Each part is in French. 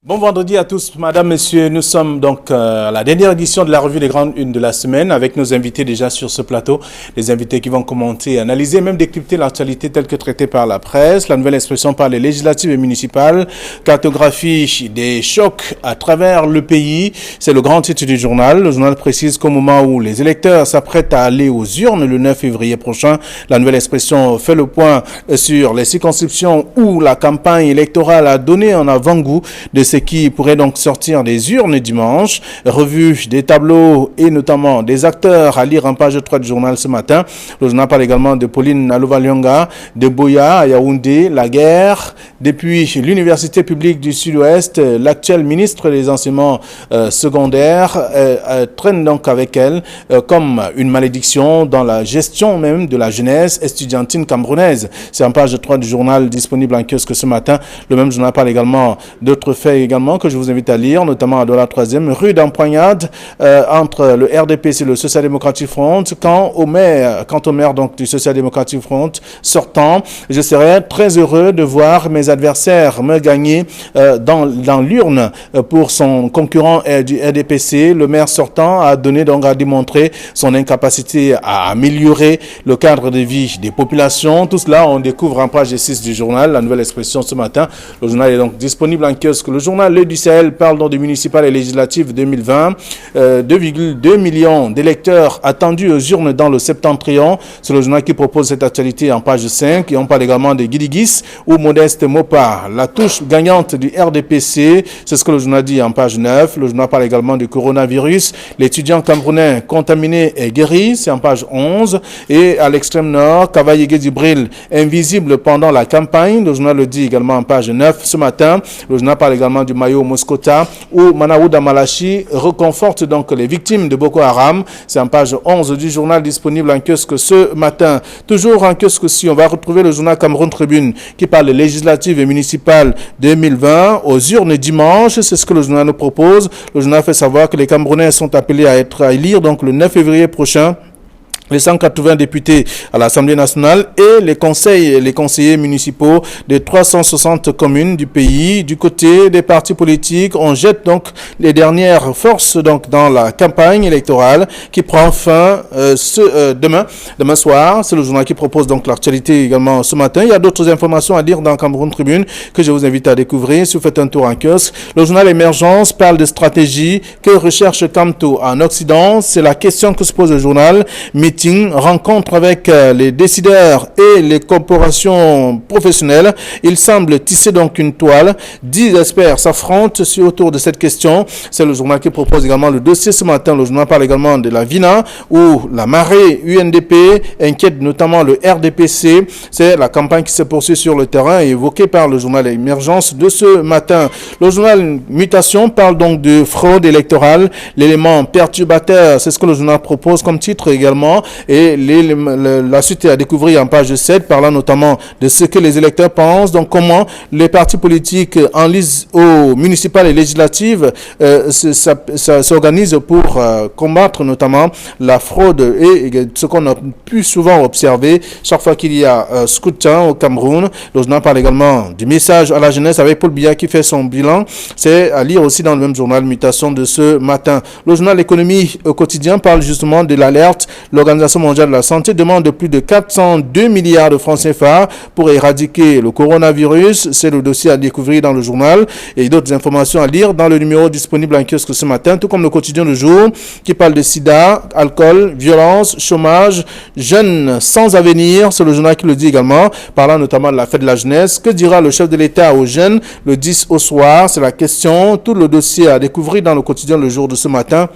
Bon vendredi à tous, madame, messieurs. Nous sommes donc à la dernière édition de la revue des grandes unes de la semaine avec nos invités déjà sur ce plateau. Les invités qui vont commenter, analyser, même décrypter l'actualité telle que traitée par la presse, la nouvelle expression par les législatives et municipales, cartographie des chocs à travers le pays. C'est le grand titre du journal. Le journal précise qu'au moment où les électeurs s'apprêtent à aller aux urnes le 9 février prochain, la nouvelle expression fait le point sur les circonscriptions où la campagne électorale a donné un avant-goût de ce qui pourrait donc sortir des urnes dimanche. Revue des tableaux et notamment des acteurs à lire en page 3 du journal ce matin. Le journal parle également de Pauline Alova-Lyonga, de Boya à Yaoundé, la guerre. Depuis l'Université publique du Sud-Ouest, l'actuel ministre des enseignements secondaires traîne donc avec elle comme une malédiction dans la gestion même de la jeunesse estudiantine camerounaise. C'est en page 3 du journal disponible en kiosque ce matin. Le même journal parle également d'autres faits également que je vous invite à lire, notamment dans la 3e rue d'empoignade entre le RDPC et le Social Democratic Front. Quant au maire donc du Social Democratic Front sortant, je serais très heureux de voir mes adversaires me gagner dans l'urne pour son concurrent du RDPC. Le maire sortant a démontré son incapacité à améliorer le cadre de vie des populations. Tout cela, on découvre en page 6 du journal, la nouvelle expression ce matin. Le journal est donc disponible en kiosque. Le journal L'Œil du Sahel parle donc des municipales et législatives 2020. 2,2 millions d'électeurs attendus aux urnes dans le septentrion. C'est le journal qui propose cette actualité en page 5. Et on parle également de Guidigis ou Modeste Mopa. La touche gagnante du RDPC, c'est ce que le journal dit en page 9. Le journal parle également du coronavirus. L'étudiant camerounais contaminé est guéri, c'est en page 11. Et à l'extrême nord, Kavaïgué Dibril, invisible pendant la campagne. Le journal le dit également en page 9 ce matin. Le journal parle également du Mayo Moscota où Manaouda Malachi reconforte donc les victimes de Boko Haram. C'est en page 11 du journal disponible en kiosque ce matin. Toujours en kiosque aussi, on va retrouver le journal Cameroun Tribune qui parle des législatives et municipales 2020 aux urnes dimanche. C'est ce que le journal nous propose. Le journal fait savoir que les Camerounais sont appelés à élire donc le 9 février prochain les 180 députés à l'Assemblée nationale et les conseillers municipaux des 360 communes du pays. Du côté des partis politiques, on jette donc les dernières forces donc dans la campagne électorale qui prend fin demain soir. C'est le journal qui propose donc l'actualité également ce matin. Il y a d'autres informations à lire dans Cameroun Tribune que je vous invite à découvrir si vous faites un tour en kiosque. Le journal Émergence parle de stratégie que recherche Camto en Occident. C'est la question que se pose le journal. Rencontre avec les décideurs et les corporations professionnelles. Il semble tisser donc une toile. 10 experts s'affrontent autour de cette question. C'est le journal qui propose également le dossier ce matin. Le journal parle également de la VINA où la marée UNDP inquiète notamment le RDPC. C'est la campagne qui se poursuit sur le terrain et évoquée par le journal Émergence de ce matin. Le journal Mutation parle donc de fraude électorale. L'élément perturbateur, c'est ce que le journal propose comme titre également. Et la suite est à découvrir en page 7, parlant notamment de ce que les électeurs pensent, donc comment les partis politiques enlisent aux municipales et législatives s'organisent pour combattre notamment la fraude et ce qu'on a pu souvent observer chaque fois qu'il y a scrutin au Cameroun. Le journal parle également du message à la jeunesse avec Paul Biya qui fait son bilan. C'est à lire aussi dans le même journal Mutation de ce matin. Le journal Économie au quotidien parle justement de l'alerte. L'Organisation mondiale de la santé demande plus de 402 milliards de francs CFA pour éradiquer le coronavirus. C'est le dossier à découvrir dans le journal et d'autres informations à lire dans le numéro disponible en kiosque ce matin, tout comme le quotidien Le Jour qui parle de sida, alcool, violence, chômage, jeunes sans avenir. C'est le journal qui le dit également, parlant notamment de la fête de la jeunesse. Que dira le chef de l'État aux jeunes le 10 au soir? C'est la question. Tout le dossier à découvrir dans le quotidien Le Jour de ce matin.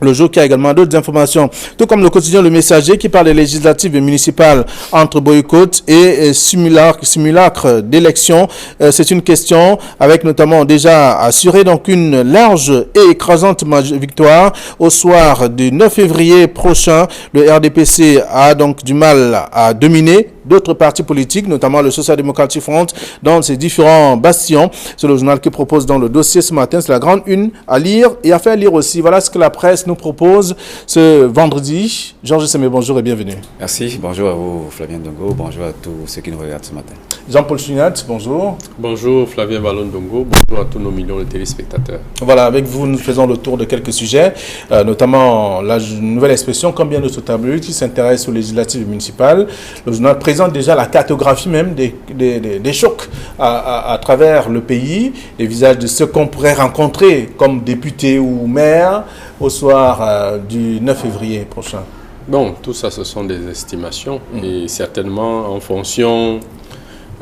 Le jour qui a également d'autres informations, tout comme le quotidien Le Messager qui parle des législatives et municipales entre boycott et simulacre d'élection. C'est une question avec notamment déjà assuré donc une large et écrasante victoire au soir du 9 février prochain. Le RDPC a donc du mal à dominer d'autres partis politiques, notamment le Social Democratic Front, dans ses différents bastions. C'est le journal qui propose dans le dossier ce matin. C'est la grande une à lire et à faire lire aussi. Voilà ce que la presse nous propose ce vendredi. Georges Semé, bonjour et bienvenue. Merci, bonjour à vous Flavien Dongo, bonjour à tous ceux qui nous regardent ce matin. Jean-Paul Chunat, bonjour. Bonjour Flavien Ballon-Dongo, bonjour à tous nos millions de téléspectateurs. Voilà, avec vous, nous faisons le tour de quelques sujets, notamment la nouvelle expression, comme bien d'autres tableaux qui s'intéresse aux législatives municipales. Le journal présente déjà la cartographie même des chocs à travers le pays, les visages de ceux qu'on pourrait rencontrer comme députés ou maires au soir du 9 février prochain. Bon, tout ça, ce sont des estimations et certainement en fonction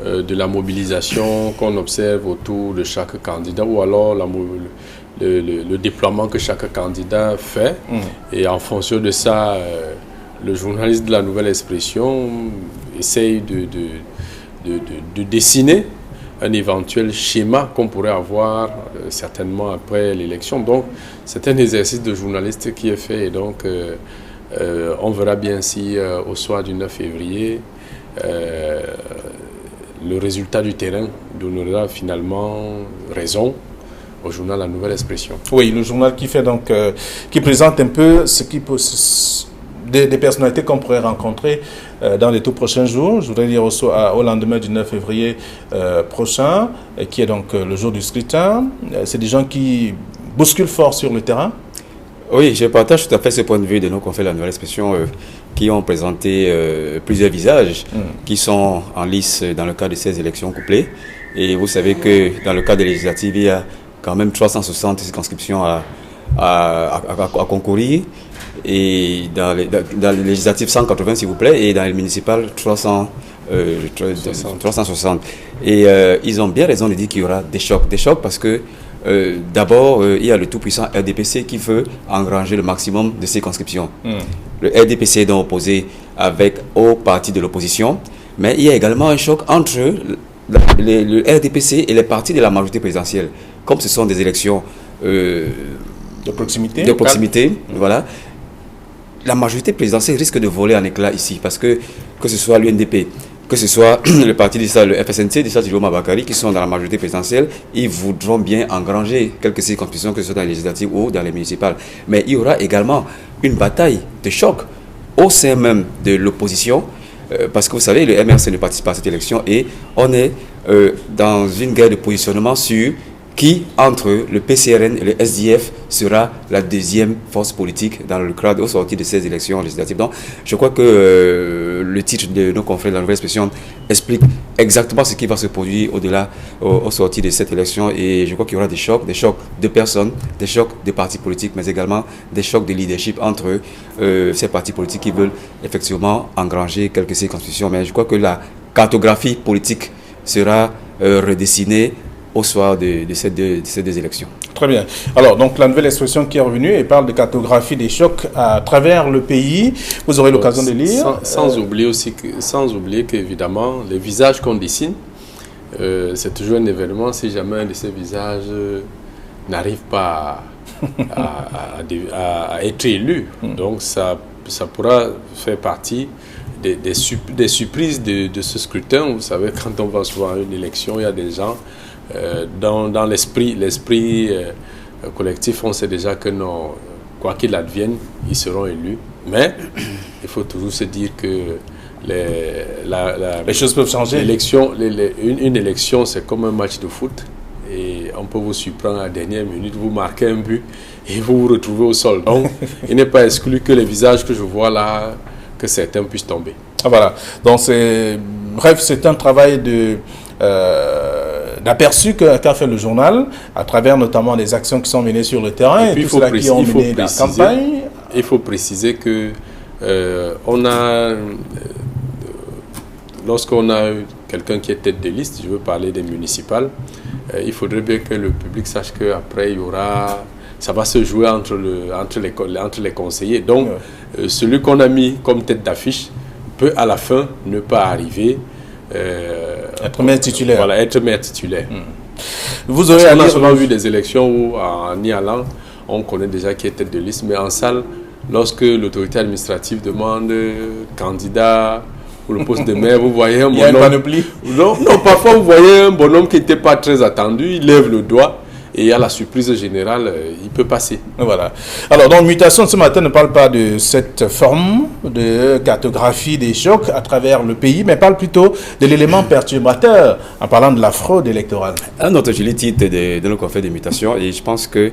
de la mobilisation qu'on observe autour de chaque candidat ou alors le déploiement que chaque candidat fait. Et en fonction de ça, le journaliste de la Nouvelle Expression essaye de dessiner un éventuel schéma qu'on pourrait avoir certainement après l'élection. Donc, c'est un exercice de journaliste qui est fait et donc on verra bien si au soir du 9 février, le résultat du terrain donnera finalement raison au journal La Nouvelle Expression. Oui, le journal qui fait donc, qui présente un peu ce qui des personnalités qu'on pourrait rencontrer dans les tout prochains jours. Je voudrais dire au lendemain du 9 février prochain, qui est donc le jour du scrutin. C'est des gens qui bousculent fort sur le terrain. Oui, je partage tout à fait ce point de vue de nos confrères de La Nouvelle Expression qui ont présenté plusieurs visages qui sont en lice dans le cadre de ces élections couplées. Et vous savez que dans le cadre des législatives, il y a quand même 360 circonscriptions à concourir. Et dans les législatives, 180 s'il vous plaît, et dans les municipales, 360. Et ils ont bien raison de dire qu'il y aura des chocs. Des chocs parce que d'abord, il y a le tout-puissant RDPC qui veut engranger le maximum de circonscriptions. Le RDPC est donc opposé aux partis de l'opposition, mais il y a également un choc entre le RDPC et les partis de la majorité présidentielle. Comme ce sont des élections de proximité, voilà. La majorité présidentielle risque de voler en éclats ici, parce que ce soit l'UNDP, que ce soit le parti le FSNC, de Jérôme Abakari, qui sont dans la majorité présidentielle, ils voudront bien engranger quelques circonscriptions, que ce soit dans les législatives ou dans les municipales. Mais il y aura également une bataille de choc au sein même de l'opposition, parce que vous savez, le MRC ne participe pas à cette élection et on est dans une guerre de positionnement sur qui, entre le PCRN et le SDF, sera la deuxième force politique dans le cadre au sortir de ces élections législatives. Donc, je crois que le titre de nos confrères de La Nouvelle Expression explique exactement ce qui va se produire au-delà, au sortir de cette élection. Et je crois qu'il y aura des chocs de personnes, des chocs de partis politiques, mais également des chocs de leadership entre ces partis politiques qui veulent effectivement engranger quelques circonscriptions. Mais je crois que la cartographie politique sera redessinée au soir de ces deux élections. Très bien. Alors, donc, la Nouvelle Expression qui est revenue et parle de cartographie des chocs à travers le pays. Vous aurez l'occasion de lire. Sans oublier qu'évidemment, les visages qu'on dessine, c'est toujours un événement si jamais un de ces visages n'arrive pas à être élu. Donc, ça pourra faire partie des surprises de ce scrutin. Vous savez, quand on va souvent à une élection, il y a des gens dans l'esprit collectif, on sait déjà que non, quoi qu'il advienne, ils seront élus. Mais il faut toujours se dire que les choses peuvent changer. Une élection, c'est comme un match de foot. Et on peut vous surprendre à la dernière minute, vous marquez un but et vous vous retrouvez au sol. Donc, il n'est pas exclu que les visages que je vois là, que certains puissent tomber. Ah, voilà. Donc, bref, c'est un travail d'aperçu qu'a fait le journal, à travers notamment les actions qui sont menées sur le terrain et, tout cela qui ont mené la campagne. Il faut préciser que lorsqu'on a quelqu'un qui est tête de liste, je veux parler des municipales, il faudrait bien que le public sache qu'après, ça va se jouer entre les conseillers. Donc, celui qu'on a mis comme tête d'affiche peut à la fin ne pas arriver. Être maire titulaire. Voilà, être maire titulaire. Vous aurez on a souvent vu des élections où, en y allant, on connaît déjà qui est tête de liste, mais en salle, lorsque l'autorité administrative demande candidat pour le poste de maire, vous voyez un bonhomme. Il y a une panoplie. Non, parfois vous voyez un bonhomme qui n'était pas très attendu, il lève le doigt et à la surprise générale, il peut passer. Voilà. Alors, donc, Mutation ce matin ne parle pas de cette forme de cartographie des chocs à travers le pays, mais parle plutôt de l'élément perturbateur en parlant de la fraude électorale. Un autre joli titre de nos confrères de Mutation, et je pense que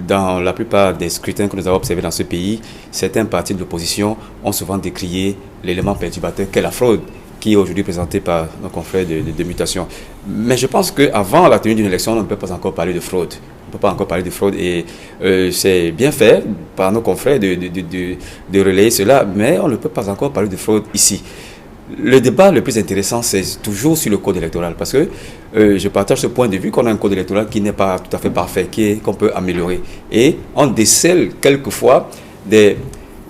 dans la plupart des scrutins que nous avons observés dans ce pays, certains partis de l'opposition ont souvent décrié l'élément perturbateur qu'est la fraude, qui est aujourd'hui présenté par nos confrères de Mutation. Mais je pense qu'avant la tenue d'une élection, on ne peut pas encore parler de fraude. On ne peut pas encore parler de fraude et c'est bien fait par nos confrères de relayer cela, mais on ne peut pas encore parler de fraude ici. Le débat le plus intéressant, c'est toujours sur le code électoral, parce que je partage ce point de vue qu'on a un code électoral qui n'est pas tout à fait parfait, qu'on peut améliorer. Et on décèle quelquefois des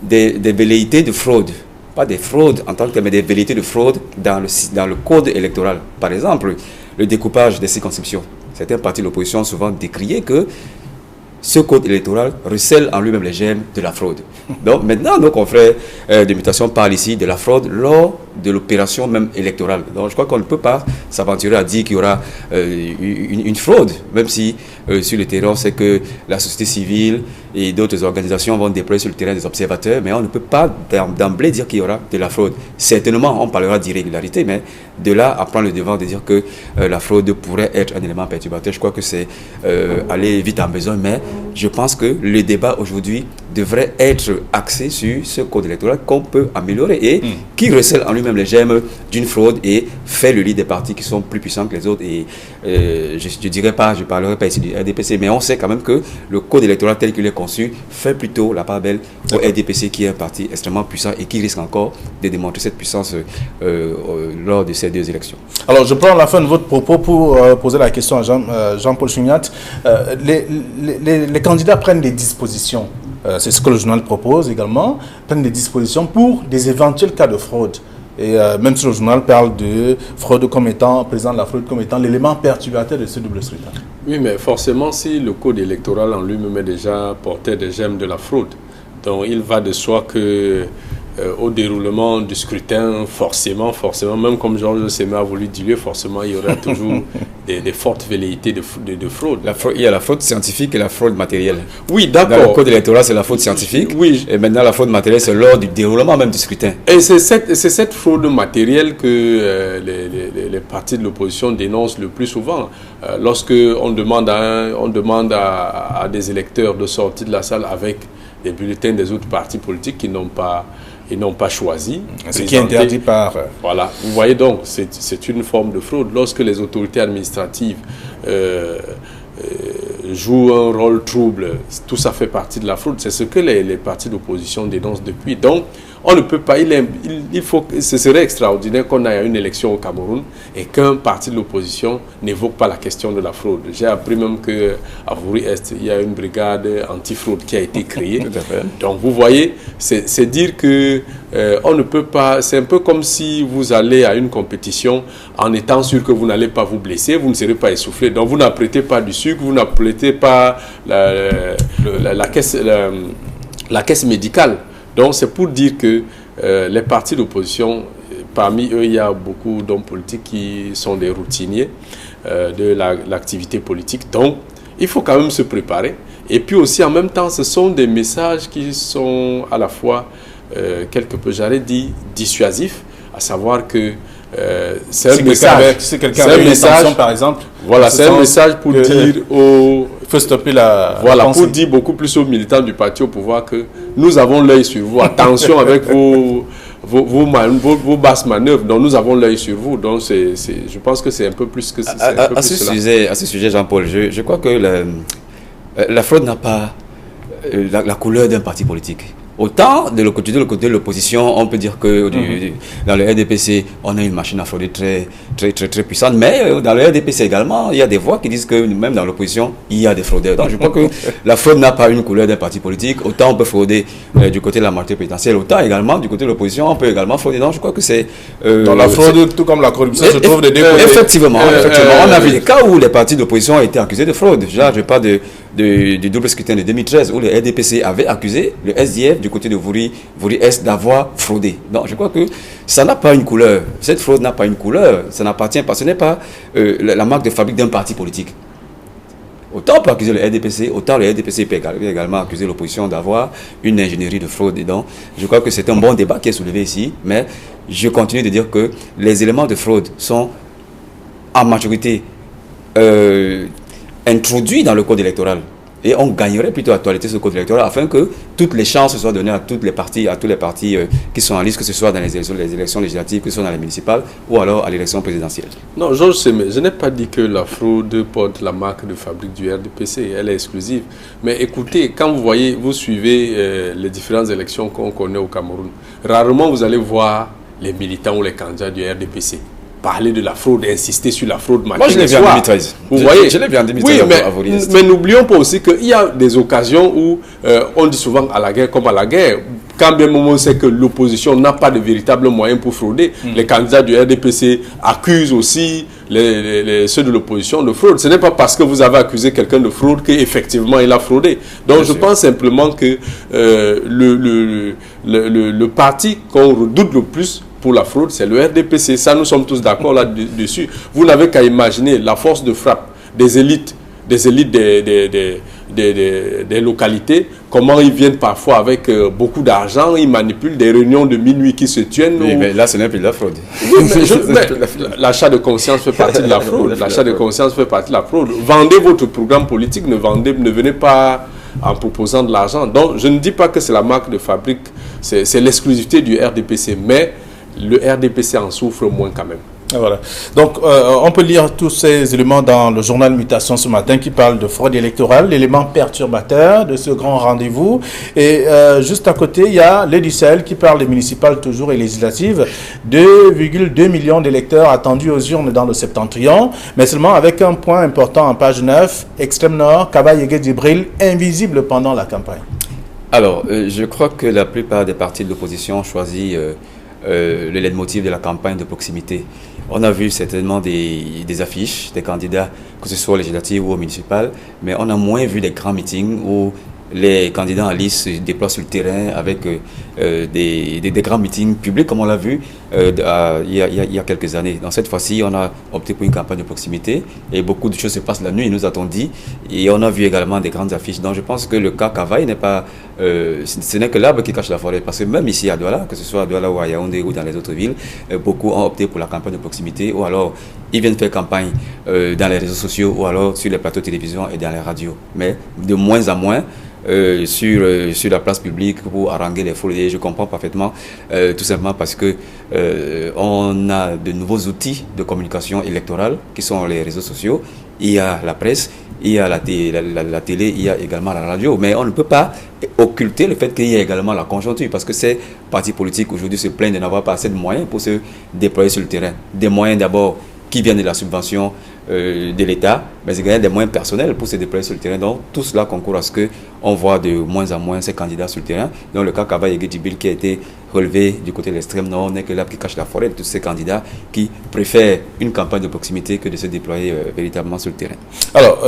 velléités de fraude. Pas des fraudes en tant que telles, mais des velléités de fraude dans le code électoral. Par exemple, le découpage des circonscriptions. Certains partis de l'opposition ont souvent décrié que ce code électoral recèle en lui-même les germes de la fraude. Donc maintenant, nos confrères de Mutation parlent ici de la fraude lors de l'opération même électorale. Donc je crois qu'on ne peut pas s'aventurer à dire qu'il y aura une fraude, même si sur le terrain, on sait que la société civile et d'autres organisations vont déployer sur le terrain des observateurs, mais on ne peut pas d'emblée dire qu'il y aura de la fraude. Certainement, on parlera d'irrégularité, mais de là à prendre le devant de dire que la fraude pourrait être un élément perturbateur, je crois que c'est aller vite en besoin, mais je pense que le débat aujourd'hui devrait être axé sur ce code électoral qu'on peut améliorer et qui recèle en lui-même les germes d'une fraude et fait le lit des partis qui sont plus puissants que les autres. Et je dirais pas, je parlerai pas ici du RDPC, mais on sait quand même que le code électoral tel qu'il est conçu fait plutôt la part belle au RDPC, qui est un parti extrêmement puissant et qui risque encore de démontrer cette puissance lors de ces deux élections. Alors, je prends la fin de votre propos pour poser la question à Jean-Paul Chougnat. Les candidats prennent des dispositions, c'est ce que le journal propose également, prennent des dispositions pour des éventuels cas de fraude. Et même si le journal parle de fraude comme étant, président de la fraude comme étant l'élément perturbateur de ce double scrutin. Oui, mais forcément, si le code électoral en lui-même est déjà porté des germes de la fraude, donc il va de soi que au déroulement du scrutin, forcément, même comme Georges Sema a voulu diluer, forcément, il y aura toujours des fortes velléités de fraude. Il y a la fraude scientifique et la fraude matérielle. Oui, d'accord. Dans le code électoral, c'est la fraude scientifique. Oui. Et maintenant, la fraude matérielle, c'est lors du déroulement même du scrutin. Et c'est cette fraude matérielle que les partis de l'opposition dénoncent le plus souvent. Lorsque on demande à des électeurs de sortir de la salle avec des bulletins des autres partis politiques qui n'ont pas choisi. Ce qui est interdit par... Voilà. Vous voyez donc, c'est une forme de fraude. Lorsque les autorités administratives jouent un rôle trouble, tout ça fait partie de la fraude. C'est ce que les partis d'opposition dénoncent depuis. Donc, on ne peut pas... ce serait extraordinaire qu'on aille à une élection au Cameroun et qu'un parti de l'opposition n'évoque pas la question de la fraude. J'ai appris même qu'à Vouri-Est, il y a une brigade anti-fraude qui a été créée. Tout à fait. Donc, vous voyez, c'est dire que on ne peut pas... C'est un peu comme si vous allez à une compétition en étant sûr que vous n'allez pas vous blesser, vous ne serez pas essoufflé. Donc, vous n'apprêtez pas du sucre, vous n'apprêtez pas la caisse médicale. Donc, c'est pour dire que les partis d'opposition, parmi eux, il y a beaucoup d'hommes politiques qui sont des routiniers de l'activité politique. Donc, il faut quand même se préparer. Et puis aussi, en même temps, ce sont des messages qui sont à la fois, quelque peu, j'allais dire, dissuasifs, à savoir que c'est un message. Si quelqu'un avait une intention, par exemple. Voilà, c'est un message pour dire aux... Il faut stopper la... Voilà, pour dire beaucoup plus aux militants du parti au pouvoir que nous avons l'œil sur vous. Attention avec vos basses manœuvres. Donc, nous avons l'œil sur vous. Donc, je pense que c'est un peu plus que cela. À ce sujet, Jean-Paul, je crois que la fraude n'a pas la couleur d'un parti politique. Autant de l'autre côté de l'opposition, on peut dire que dans le RDPC, on a une machine à frauder très puissante, mais dans le RDPC également, il y a des voix qui disent que même dans l'opposition, il y a des fraudeurs. Donc je crois que la fraude n'a pas une couleur d'un parti politique. Autant on peut frauder du côté de la majorité présidentielle, autant également du côté de l'opposition, on peut également frauder. Donc je crois que c'est... dans la fraude, tout comme la corruption, se trouve des deux côtés. Effectivement, on a vu des cas où les partis d'opposition ont été accusés de fraude. Déjà, je parle du double scrutin de 2013 où le RDPC avait accusé le SDF du côté de Vouri-Est d'avoir fraudé. Donc je crois que ça n'a pas une couleur. Cette fraude n'a pas une couleur. Ça n'appartient pas. Ce n'est pas la marque de fabrique d'un parti politique. autant on peut accuser le RDPC, autant le RDPC peut également accuser l'opposition d'avoir une ingénierie de fraude dedans. Je crois que c'est un bon débat qui est soulevé ici, mais je continue de dire que les éléments de fraude sont en majorité introduits dans le code électoral. Et on gagnerait plutôt à actualiser ce code électoral afin que toutes les chances soient données à toutes les parties, tous les partis qui sont en liste, que ce soit dans les élections législatives, que ce soit dans les municipales ou alors à l'élection présidentielle. Non, Georges Semé, je n'ai pas dit que la fraude porte la marque de fabrique du RDPC, elle est exclusive. Mais écoutez, quand vous suivez les différentes élections qu'on connaît au Cameroun, rarement vous allez voir les militants ou les candidats du RDPC parler de la fraude, insister sur la fraude. Moi, je l'ai vu en 2013. Vous voyez, je l'ai vu en 2013. Oui, mais n'oublions pas aussi qu'il y a des occasions où on dit souvent à la guerre comme à la guerre. Quand bien on sait que l'opposition n'a pas de véritable moyen pour frauder, les candidats du RDPC accusent aussi ceux de l'opposition de fraude. Ce n'est pas parce que vous avez accusé quelqu'un de fraude qu'effectivement il a fraudé. Donc je pense simplement que le parti qu'on redoute le plus pour la fraude, c'est le RDPC. Ça, nous sommes tous d'accord là-dessus. Vous n'avez qu'à imaginer la force de frappe des élites des localités, comment ils viennent parfois avec beaucoup d'argent, ils manipulent des réunions de minuit qui se tiennent. Oui, mais là, ce n'est plus de la fraude. Oui, l'achat de conscience fait partie de la fraude. L'achat de conscience fait partie de la fraude. Vendez votre programme politique, ne venez pas en proposant de l'argent. Donc, je ne dis pas que c'est la marque de fabrique, c'est l'exclusivité du RDPC, mais le RDPC en souffre moins quand même. Voilà. Donc, on peut lire tous ces éléments dans le journal Mutation ce matin qui parle de fraude électorale, l'élément perturbateur de ce grand rendez-vous. Et juste à côté, il y a l'Édicel qui parle des municipales toujours et législatives. 2,2 millions d'électeurs attendus aux urnes dans le septentrion, mais seulement avec un point important en page 9, extrême nord, Kaba-Yegué-Djibril, invisible pendant la campagne. Alors, je crois que la plupart des partis de l'opposition ont choisi le leitmotiv de la campagne de proximité. On a vu certainement des affiches des candidats, que ce soit législatives ou municipales, mais on a moins vu des grands meetings où les candidats en liste se déplacent sur le terrain avec des grands meetings publics, comme on l'a vu il y a quelques années. Donc cette fois-ci, on a opté pour une campagne de proximité et beaucoup de choses se passent la nuit, ils nous a-t-on dit, et on a vu également des grandes affiches. Donc je pense que le cas Kavaï n'est pas... ce n'est que l'arbre qui cache la forêt, parce que même ici à Douala, que ce soit à Douala ou à Yaoundé ou dans les autres villes, beaucoup ont opté pour la campagne de proximité, ou alors ils viennent faire campagne dans les réseaux sociaux, ou alors sur les plateaux de télévision et dans les radios. Mais de moins en moins, sur la place publique pour haranguer les foules. Et je comprends parfaitement, tout simplement parce que on a de nouveaux outils de communication électorale qui sont les réseaux sociaux. Il y a la presse, il y a la télé, il y a également la radio. Mais on ne peut pas occulter le fait qu'il y a également la conjoncture, parce que ces partis politiques aujourd'hui se plaignent de n'avoir pas assez de moyens pour se déployer sur le terrain. Des moyens d'abord qui viennent de la subvention de l'État, mais également des moyens personnels pour se déployer sur le terrain. Donc tout cela concourt à ce qu'on voit de moins en moins ces candidats sur le terrain. Donc le cas Kaba-Yegué-Djibril qui a été relevé du côté de l'extrême nord n'est que l'arbre qui cache la forêt de tous ces candidats qui préfèrent une campagne de proximité que de se déployer véritablement sur le terrain. Alors,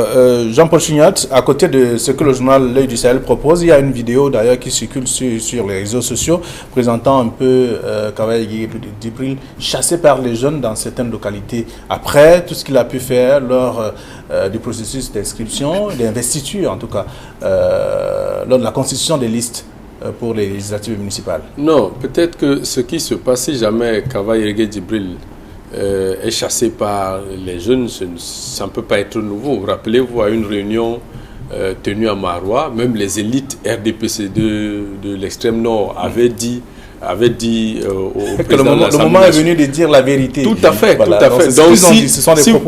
Jean-Paul Chignat, à côté de ce que le journal L'Œil du Sahel propose, il y a une vidéo d'ailleurs qui circule sur les réseaux sociaux présentant un peu Kaba-Yegué-Djibril chassé par les jeunes dans certaines localités. Après tout ce qu'il a pu faire lors du processus d'inscription, d'investiture en tout cas, lors de la constitution des listes pour les législatives municipales. Non, peut-être que ce qui se passe, si jamais Kaba-Yegué-Djibril est chassé par les jeunes, ça ne peut pas être nouveau. Rappelez-vous, à une réunion tenue à Maroua, même les élites RDPC de l'extrême nord avaient dit au président de l'Assemblée nationale. Le moment est venu de dire la vérité. Tout à fait, voilà. tout à fait. Donc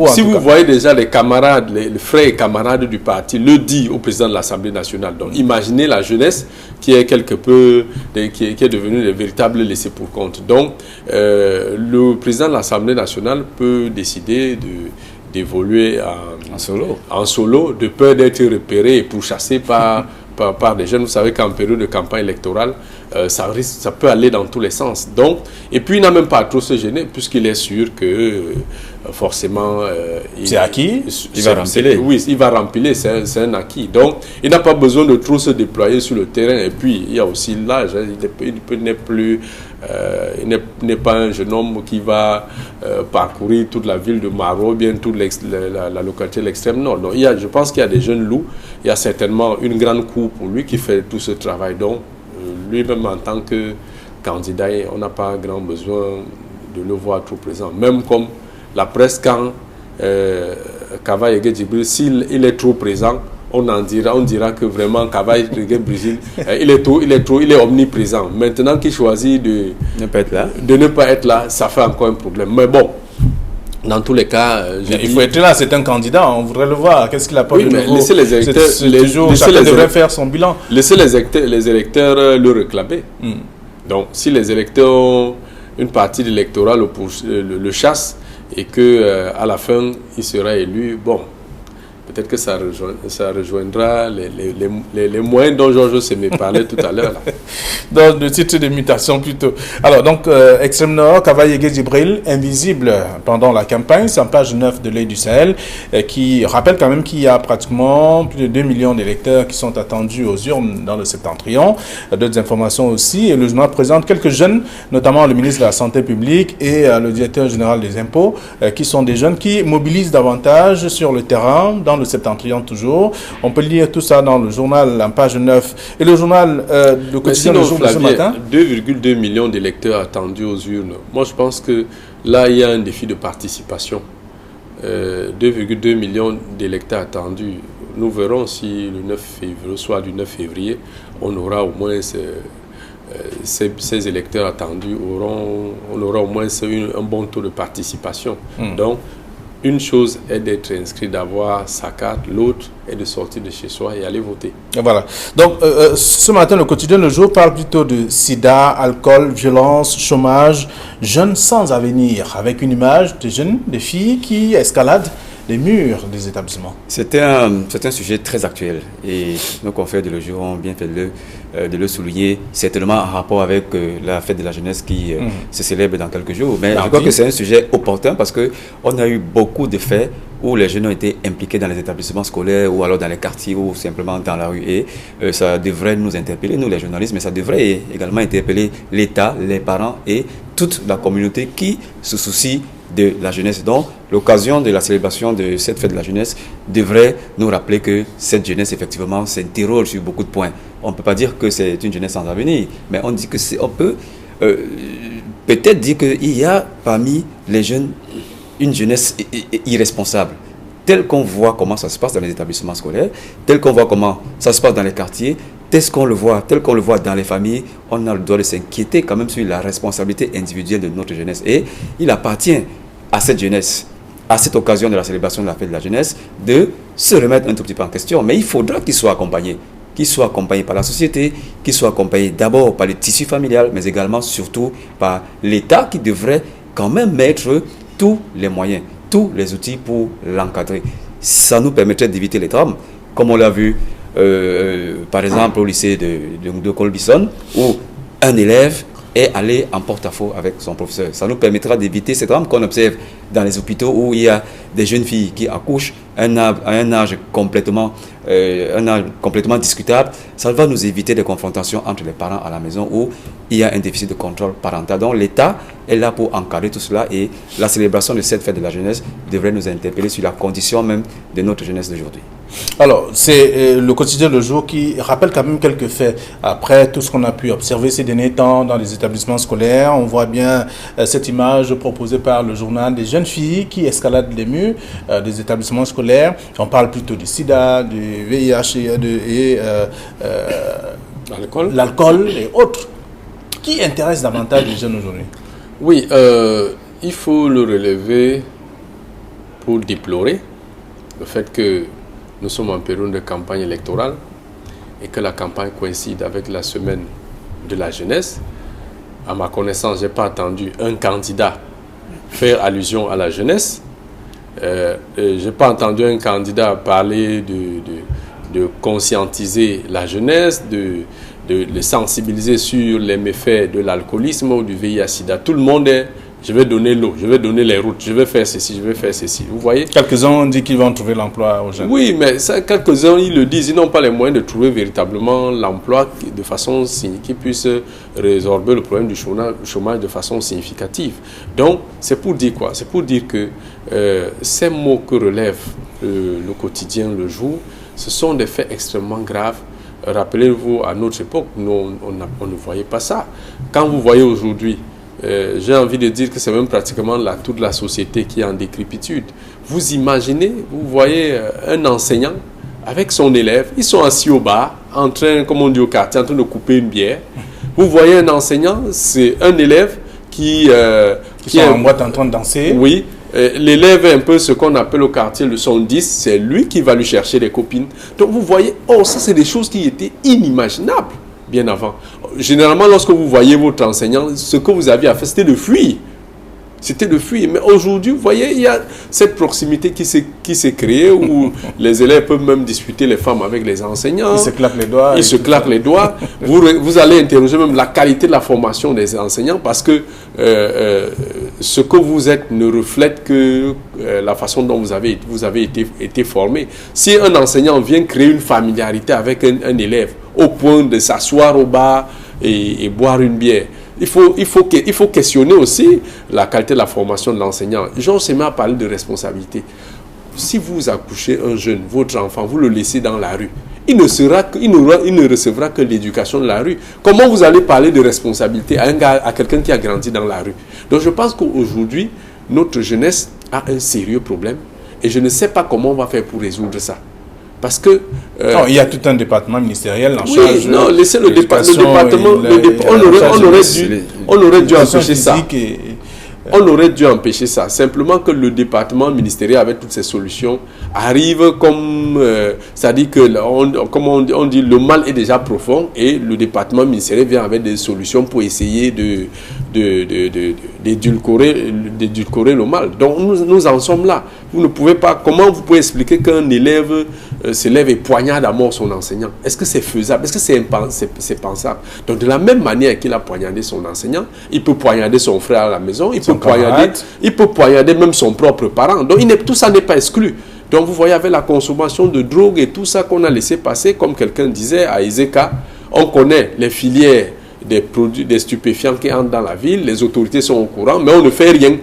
si vous voyez déjà les camarades, les frères et camarades du parti le dit au président de l'Assemblée nationale. Donc imaginez la jeunesse qui est quelque peu, qui est devenue des véritables laissés pour compte. Donc le président de l'Assemblée nationale peut décider d'évoluer en solo, de peur d'être repéré et pourchassé par des jeunes. Vous savez qu'en période de campagne électorale, ça peut aller dans tous les sens. Donc, et puis il n'a même pas à trop se gêner, puisqu'il est sûr que forcément... c'est acquis. Il va remplir. Oui, il va remplir, c'est un acquis. Donc, il n'a pas besoin de trop se déployer sur le terrain. Et puis, il y a aussi l'âge. Il n'est pas un jeune homme qui va parcourir toute la ville de Maro, ou bien toute la localité de l'extrême nord. Donc, je pense qu'il y a des jeunes loups. Il y a certainement une grande cour pour lui qui fait tout ce travail. Donc, lui-même en tant que candidat, on n'a pas grand besoin de le voir trop présent. Même comme la presse, quand Kava Yegué Djibril, s'il est trop présent, on dira que vraiment Kava Yegué Djibril, il est omniprésent. Maintenant qu'il choisit de ne pas être là, ça fait encore un problème. Mais bon, dans tous les cas, il faut être là, c'est un candidat, on voudrait le voir. Qu'est-ce qu'il apporte de nouveau? Laissez les électeurs, chacun devrait faire son bilan. Laissez les électeurs le réclamer. Donc, si les électeurs, une partie de l'électorat le chasse et que à la fin, il sera élu, bon, peut-être que ça rejoindra les moyens dont Georges Sémé parlait tout à l'heure. Dans le titre de mutation plutôt. Alors donc, Extrême Nord, Kava Yegué Djibril, invisible pendant la campagne, c'est en page 9 de l'Œil du Sahel, qui rappelle quand même qu'il y a pratiquement plus de 2 millions d'électeurs qui sont attendus aux urnes dans le septentrion. D'autres informations aussi, et le journal présente quelques jeunes, notamment le ministre de la Santé publique et le directeur général des impôts, qui sont des jeunes qui mobilisent davantage sur le terrain, dans le septentrion toujours. On peut lire tout ça dans le journal en page 9 et le journal le quotidien le jour de ce matin. 2,2 millions d'électeurs attendus aux urnes. Moi, je pense que là, il y a un défi de participation. 2,2 millions d'électeurs attendus. Nous verrons si le 9 février, le soir du 9 février, on aura au moins ces électeurs attendus, on aura au moins un bon taux de participation. Donc, une chose est d'être inscrit, d'avoir sa carte, l'autre est de sortir de chez soi et aller voter. Et voilà. Donc, ce matin, le quotidien Le Jour parle plutôt de sida, alcool, violence, chômage, jeunes sans avenir, avec une image de jeunes, de filles qui escaladent les murs des établissements. C'est un sujet très actuel et nos confrères de Le Jour ont bien fait de le souligner, certainement en rapport avec la fête de la jeunesse qui se célèbre dans quelques jours. Mais je crois que c'est un sujet opportun parce qu'on a eu beaucoup de faits où les jeunes ont été impliqués dans les établissements scolaires ou alors dans les quartiers ou simplement dans la rue. Et ça devrait nous interpeller, nous les journalistes, mais ça devrait également interpeller l'État, les parents et toute la communauté qui se soucie de la jeunesse. Donc, l'occasion de la célébration de cette fête de la jeunesse devrait nous rappeler que cette jeunesse, effectivement, s'interroge sur beaucoup de points. On ne peut pas dire que c'est une jeunesse sans avenir, mais on dit que on peut peut-être dire qu'il y a parmi les jeunes une jeunesse irresponsable. Tel qu'on voit comment ça se passe dans les établissements scolaires, tel qu'on voit comment ça se passe dans les quartiers, tel qu'on le voit dans les familles, on a le droit de s'inquiéter quand même sur la responsabilité individuelle de notre jeunesse. Et il appartient à cette jeunesse, à cette occasion de la célébration de la fête de la jeunesse, de se remettre un tout petit peu en question. Mais il faudra qu'il soit accompagné par la société, qu'il soit accompagné d'abord par le tissu familial, mais également, surtout, par l'État qui devrait quand même mettre tous les moyens, tous les outils pour l'encadrer. Ça nous permettrait d'éviter les drames, comme on l'a vu, par exemple, au lycée de Colbison, où un élève est allé en porte-à-faux avec son professeur. Ça nous permettra d'éviter ces drames qu'on observe dans les hôpitaux où il y a des jeunes filles qui accouchent à un âge complètement discutable. Ça va nous éviter des confrontations entre les parents à la maison où il y a un déficit de contrôle parental. Donc l'État est là pour encadrer tout cela et la célébration de cette fête de la jeunesse devrait nous interpeller sur la condition même de notre jeunesse d'aujourd'hui. Alors, c'est le quotidien Le Jour qui rappelle quand même quelques faits. Après tout ce qu'on a pu observer ces derniers temps dans les établissements scolaires, on voit bien cette image proposée par le journal des jeunes filles qui escaladent les murs des établissements scolaires. On parle plutôt du sida, du VIH et l'alcool et autres. Qui intéresse davantage les jeunes aujourd'hui? Oui, il faut le relever pour déplorer le fait que nous sommes en période de campagne électorale et que la campagne coïncide avec la semaine de la jeunesse. À ma connaissance, je n'ai pas entendu un candidat faire allusion à la jeunesse. Je n'ai pas entendu un candidat parler de conscientiser la jeunesse, de les sensibiliser sur les méfaits de l'alcoolisme ou du VIH-Sida. Tout le monde est je vais donner l'eau, je vais donner les routes, je vais faire ceci, je vais faire ceci. Vous voyez? Quelques-uns ont dit qu'ils vont trouver l'emploi aux jeunes. Oui, mais ça, quelques-uns, ils le disent, ils n'ont pas les moyens de trouver véritablement l'emploi de façon qui puisse résorber le problème du chômage de façon significative. Donc, c'est pour dire quoi? C'est pour dire que ces maux que relève le quotidien, le jour, ce sont des faits extrêmement graves. Rappelez-vous, à notre époque, nous, on ne voyait pas ça. Quand vous voyez aujourd'hui, j'ai envie de dire que c'est même pratiquement toute la société qui est en décrépitude. Vous imaginez, vous voyez un enseignant avec son élève, ils sont assis au bar, en train, comme on dit au quartier, en train de couper une bière. Vous voyez un enseignant, c'est un élève qui sont en boîte en train de danser. Oui. L'élève est un peu ce qu'on appelle au quartier le son 10, c'est lui qui va lui chercher des copines. Donc vous voyez, ça c'est des choses qui étaient inimaginables bien avant. Généralement, lorsque vous voyez votre enseignant, ce que vous aviez à faire, c'était de fuir. C'était de fuir. Mais aujourd'hui, vous voyez, il y a cette proximité qui s'est créée où les élèves peuvent même disputer les femmes avec les enseignants. Ils se claquent les doigts. Ils se claquent les doigts. Vous allez interroger même la qualité de la formation des enseignants parce que ce que vous êtes ne reflète que la façon dont vous avez été formé. Si un enseignant vient créer une familiarité avec un élève au point de s'asseoir au bar et boire une bière, il faut questionner aussi la qualité de la formation de l'enseignant. Jean Sema a parlé de responsabilité. Si vous accouchez un jeune, votre enfant, vous le laissez dans la rue, il ne recevra que l'éducation de la rue. Comment vous allez parler de responsabilité à quelqu'un qui a grandi dans la rue? Donc je pense qu'aujourd'hui, notre jeunesse a un sérieux problème et je ne sais pas comment on va faire pour résoudre ça. Parce que... non, il y a tout un département ministériel en charge. Oui, non, laissez le département. On aurait dû empêcher ça. On aurait dû empêcher ça. Simplement que le département ministériel, avec toutes ces solutions, arrive comme... c'est-à-dire que, comme on dit, le mal est déjà profond et le département ministériel vient avec des solutions pour essayer d'édulcorer le mal. Donc, nous en sommes là. Vous ne pouvez pas... Comment vous pouvez expliquer qu'un élève s'élève et poignarde à mort son enseignant? Est-ce que c'est faisable? Est-ce que c'est pensable? Donc, de la même manière qu'il a poignardé son enseignant, il peut poignarder son frère à la maison, il peut poignarder même son propre parent. Donc, tout ça n'est pas exclu. Donc, vous voyez, avec la consommation de drogue et tout ça qu'on a laissé passer, comme quelqu'un disait à Iseka, on connaît les filières des produits, des stupéfiants qui entrent dans la ville, les autorités sont au courant, mais on ne fait rien.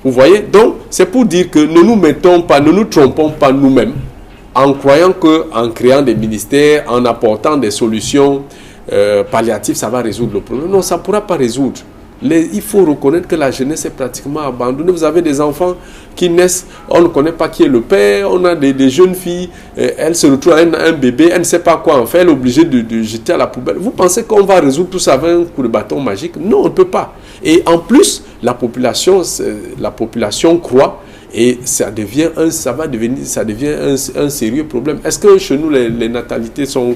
Vous voyez? Donc, c'est pour dire que ne nous trompons pas nous-mêmes en croyant qu'en créant des ministères, en apportant des solutions palliatives, ça va résoudre le problème. Non, ça ne pourra pas résoudre. Il faut reconnaître que la jeunesse est pratiquement abandonnée. Vous avez des enfants qui naissent, on ne connaît pas qui est le père, on a des jeunes filles, elles se retrouvent avec un bébé, elle ne sait pas quoi en faire, elle est obligée de jeter à la poubelle. Vous pensez qu'on va résoudre tout ça avec un coup de bâton magique? Non, on ne peut pas. Et en plus, la population croît et ça devient un sérieux problème. Est-ce que chez nous, les natalités sont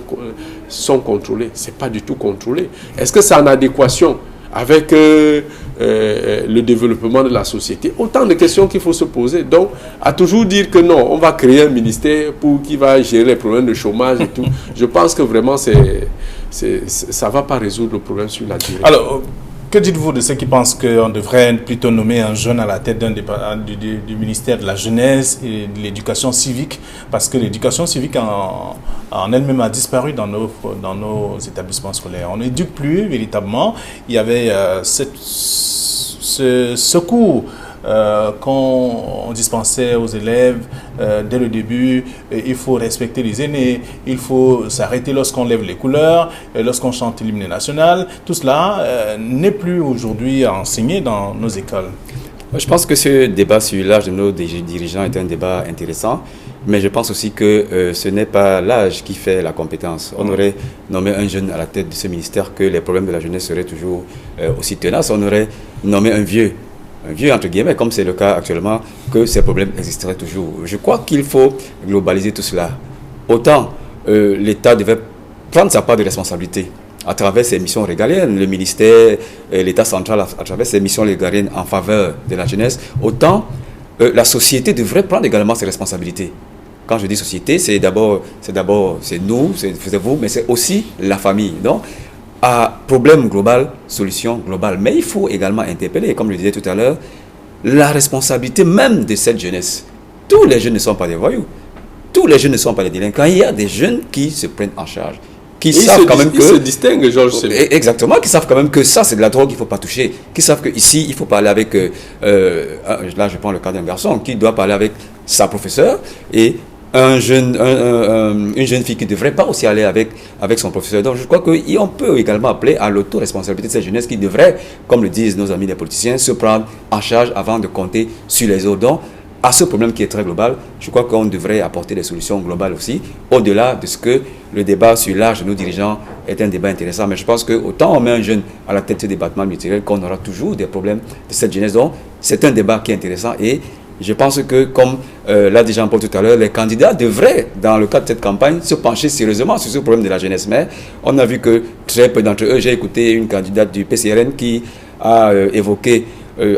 contrôlées? Ce n'est pas du tout contrôlé. Est-ce que c'est en adéquation avec le développement de la société? Autant de questions qu'il faut se poser. Donc, à toujours dire que non, on va créer un ministère qui va gérer les problèmes de chômage et tout, je pense que vraiment, ça ne va pas résoudre le problème sur la durée. Alors, que dites-vous de ceux qui pensent qu'on devrait plutôt nommer un jeune à la tête du ministère de la jeunesse et de l'éducation civique? Parce que l'éducation civique en elle-même a disparu dans nos établissements scolaires. On n'éduque plus véritablement. Il y avait ce secours qu'on dispensait aux élèves dès le début. Il faut respecter les aînés, il faut s'arrêter lorsqu'on lève les couleurs, lorsqu'on chante l'hymne national. Tout cela n'est plus aujourd'hui enseigné dans nos écoles. Je pense que ce débat sur l'âge de nos dirigeants est un débat intéressant, mais je pense aussi que ce n'est pas l'âge qui fait la compétence. On aurait nommé un jeune à la tête de ce ministère, que les problèmes de la jeunesse seraient toujours aussi tenaces. On aurait nommé un vieux entre guillemets, comme c'est le cas actuellement, que ces problèmes existeraient toujours. Je crois qu'il faut globaliser tout cela. Autant l'État devait prendre sa part de responsabilité à travers ses missions régaliennes, le ministère, l'État central à travers ses missions régaliennes en faveur de la jeunesse, autant la société devrait prendre également ses responsabilités. Quand je dis société, c'est d'abord nous, c'est vous, mais c'est aussi la famille. Donc, à problème global, solution globale. Mais il faut également interpeller, comme je le disais tout à l'heure, la responsabilité même de cette jeunesse. Tous les jeunes ne sont pas des voyous. Tous les jeunes ne sont pas des délinquants. Il y a des jeunes qui se prennent en charge. Qui savent quand même que... Ils se distinguent, Georges. Exactement, qui savent quand même que ça, c'est de la drogue, il ne faut pas toucher. Qui savent qu'ici, il faut parler avec... là, je prends le cas d'un garçon qui doit parler avec sa professeure et une jeune fille qui ne devrait pas aussi aller avec son professeur. Donc, je crois qu'on peut également appeler à l'autoresponsabilité de cette jeunesse qui devrait, comme le disent nos amis les politiciens, se prendre en charge avant de compter sur les autres. Donc, à ce problème qui est très global, je crois qu'on devrait apporter des solutions globales aussi, au-delà de ce que le débat sur l'âge de nos dirigeants est un débat intéressant. Mais je pense qu'autant on met un jeune à la tête de ce débattement multiréel, qu'on aura toujours des problèmes de cette jeunesse. Donc, c'est un débat qui est intéressant et je pense que, comme l'a dit Jean-Paul tout à l'heure, les candidats devraient, dans le cadre de cette campagne, se pencher sérieusement sur ce problème de la jeunesse. Mais on a vu que très peu d'entre eux, j'ai écouté une candidate du PCRN qui a évoqué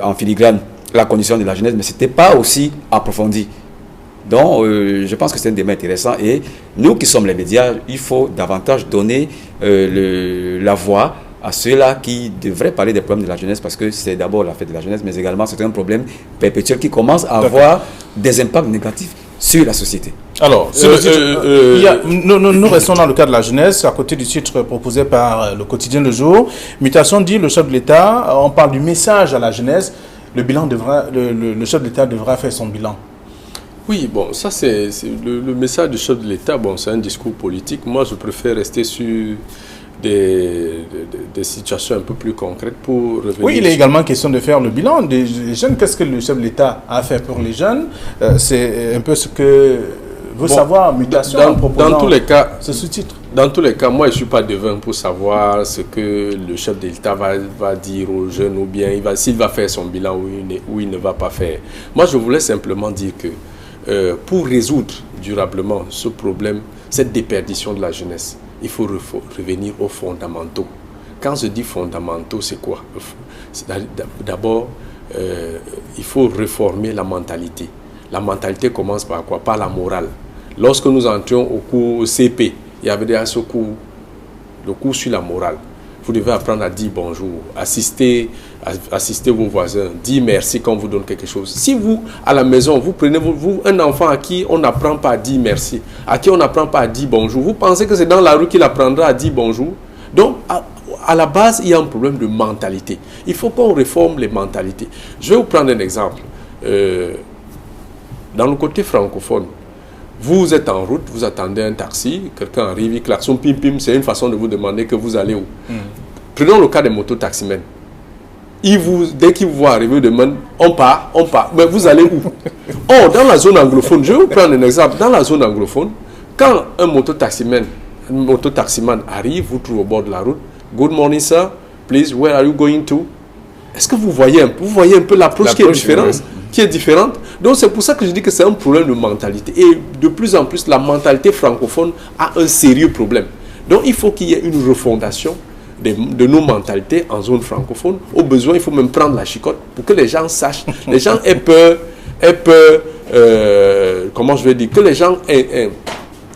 en filigrane la condition de la jeunesse, mais ce n'était pas aussi approfondi. Donc, je pense que c'est un débat intéressant et nous qui sommes les médias, il faut davantage donner la voix à ceux-là qui devraient parler des problèmes de la jeunesse parce que c'est d'abord la fête de la jeunesse, mais également c'est un problème perpétuel qui commence à avoir des impacts négatifs sur la société. Alors, nous restons dans le cas de la jeunesse, à côté du titre proposé par le quotidien Le Jour. Mutation dit le chef de l'État, on parle du message à la jeunesse. Le chef de l'État devra faire son bilan. Oui, bon, ça c'est le message du chef de l'État. Bon, c'est un discours politique. Moi, je préfère rester sur des situations un peu plus concrètes pour revenir. Oui, il est également question de faire le bilan des jeunes. Qu'est-ce que le chef de l'État a fait pour les jeunes? C'est un peu ce que veut savoir Mutation en proposant dans tous les cas, ce sous-titre. Dans tous les cas, moi, je ne suis pas devin pour savoir ce que le chef de l'État va dire aux jeunes ou bien s'il va faire son bilan ou il ne va pas faire. Moi, je voulais simplement dire que pour résoudre durablement ce problème, cette déperdition de la jeunesse, il faut revenir aux fondamentaux. Quand je dis fondamentaux, c'est quoi? D'abord, il faut réformer la mentalité. La mentalité commence par quoi? Par la morale. Lorsque nous entrions au cours CP, il y avait déjà ce cours, le cours sur la morale. Vous devez apprendre à dire bonjour, assister vos voisins, dire merci quand on vous donne quelque chose. Si vous, à la maison, vous prenez un enfant à qui on n'apprend pas à dire merci, à qui on n'apprend pas à dire bonjour, vous pensez que c'est dans la rue qu'il apprendra à dire bonjour? Donc, à la base, il y a un problème de mentalité. Il faut qu'on réforme les mentalités. Je vais vous prendre un exemple. Dans le côté francophone, vous êtes en route, vous attendez un taxi, quelqu'un arrive, il klaxonne, pim pim, c'est une façon de vous demander que vous allez où. Prenons le cas des mototaximens. Dès qu'ils vous voient arriver, ils demandent, on part, mais vous allez où? Or, dans la zone anglophone, je vais vous prendre un exemple, dans la zone anglophone, quand un mototaximan arrive, vous trouve au bord de la route, good morning sir, please, where are you going to? Est-ce que vous voyez un peu l'approche qui est différente? Donc c'est pour ça que je dis que c'est un problème de mentalité. Et de plus en plus, la mentalité francophone a un sérieux problème. Donc il faut qu'il y ait une refondation de nos mentalités en zone francophone. Au besoin, il faut même prendre la chicotte pour que les gens sachent, les gens aient peur, comment je vais dire, que les gens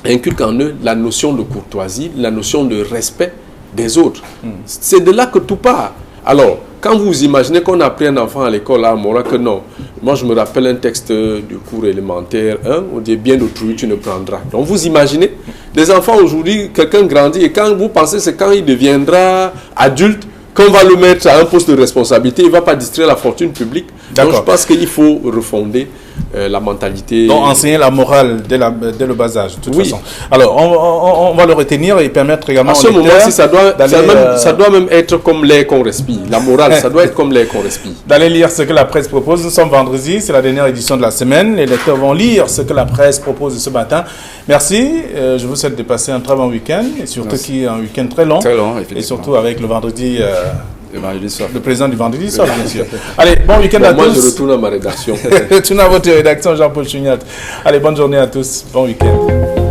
inculquent en eux la notion de courtoisie, la notion de respect des autres. C'est de là que tout part. Alors, quand vous imaginez qu'on a pris un enfant à l'école à Mora, que non. Moi, je me rappelle un texte du cours élémentaire 1, on dit bien d'autrui, tu ne prendras. Donc, vous imaginez, les enfants aujourd'hui, quelqu'un grandit et quand vous pensez, c'est quand il deviendra adulte qu'on va le mettre à un poste de responsabilité, il ne va pas distraire la fortune publique. Donc, je pense qu'il faut refonder la mentalité. Donc, enseigner la morale dès le bas âge, de toute façon. Alors, on va le retenir et permettre également... À ce moment-ci, ça doit même être comme l'air qu'on respire. La morale, ça doit être comme l'air qu'on respire. D'aller lire ce que la presse propose. Nous sommes vendredi, c'est la dernière édition de la semaine. Les lecteurs vont lire ce que la presse propose ce matin. Merci. Je vous souhaite de passer un très bon week-end, et surtout qu'il y a un week-end très long. Très long, et surtout avec le vendredi... le président du vendredi soir, bien sûr. Allez, bon week-end à tous. Moi, je retourne à ma rédaction. Retourne à votre rédaction, Jean-Paul Chuniat. Allez, bonne journée à tous. Bon week-end.